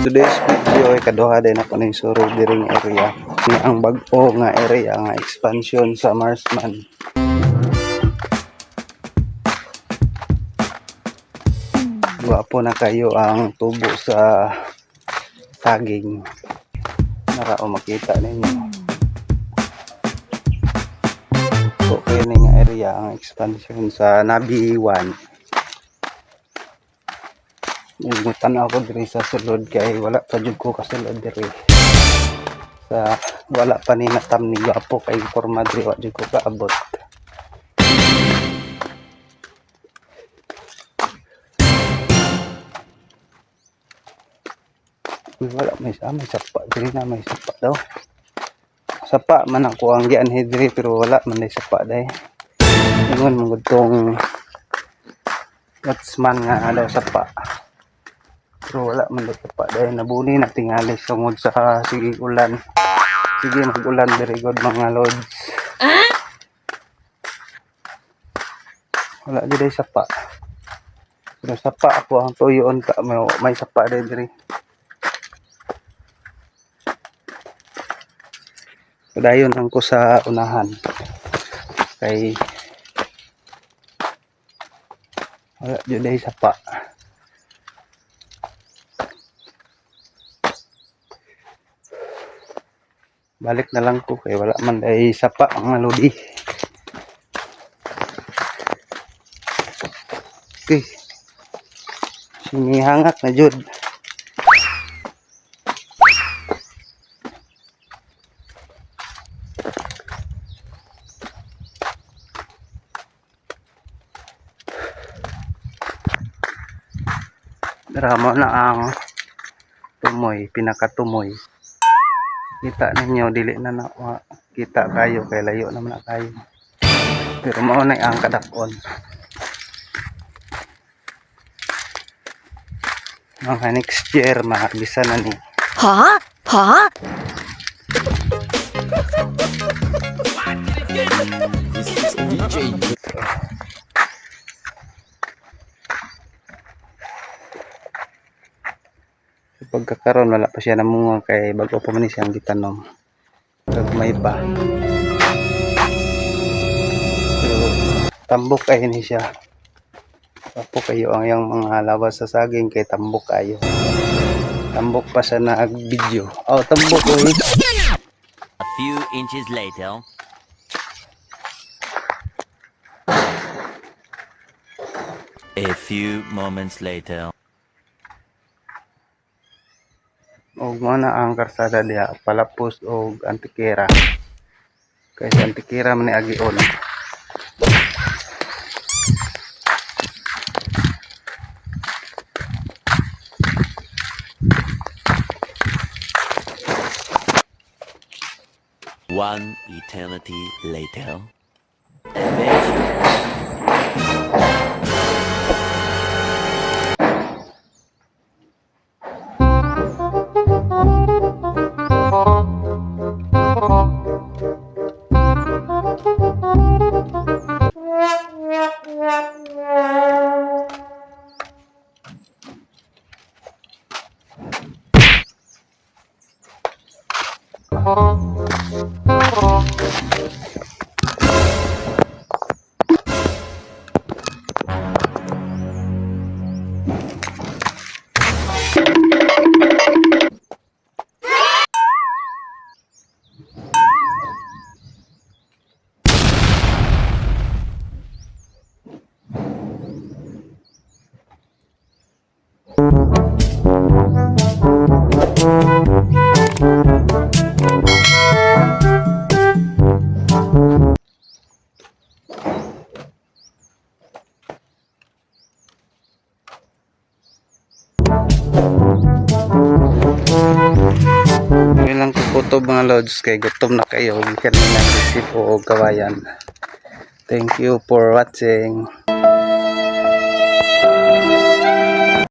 Today's video ay kaduha din ako ng suro diring area nga ang bag-o nga area nga expansion sa Marsman. Guwapo na kayo ang tubo sa saging. Narao makita ninyo. Okay na nga area ang expansion sa Nabi 1. Nagmutan ako diri sa sulod kay wala pa jud ko kasulod diri. Sa wala pa ni natam ni Gapo kay forma diri wa jud ko kaabot. Wala may sapa diri na may sapa daw. Sapa man ako ang gianhi diri pero wala man nay sapa dai. Ingon mo gudtong Watsman nga daw sapa. Pero wala man dito pa dahil nabuni na tingali sungod sa sige ulan. Sige mag-ulan very good mga lods. Wala di sapa. Pero sapa ako ang tuyon ka may sapa diri. Padayon ang ko sa unahan. Kay wala di sapa. Balik na lang ko kay wala man day sapa ang lodi. Okay. Sinihangat na jud. Drama na ang tumoy, pinakatumoy. Kita ninyo dili na kita kayo kay layo naman na kayo. Pero mao na ang kadakon. Mga next year mahagisa na ni. Ha? Ha? This is DJ. Pagkakaroon wala pa siya namunga kay bago pa man siyang gitanom. May pa. Pero tambok kayo ni siya. Tapo kayo ang yung mga labas sa saging kay tambok kayo. Tambok pa siya na video. Oh, tambok ko. A few inches later. A few moments later. Og mana ang karsada diha palapos og antikera. Kay sa antikera man ni agion. One eternity later. Ilang kutob mga lods kay gutom na kayo gikan na receive o kawayan. Thank you for watching.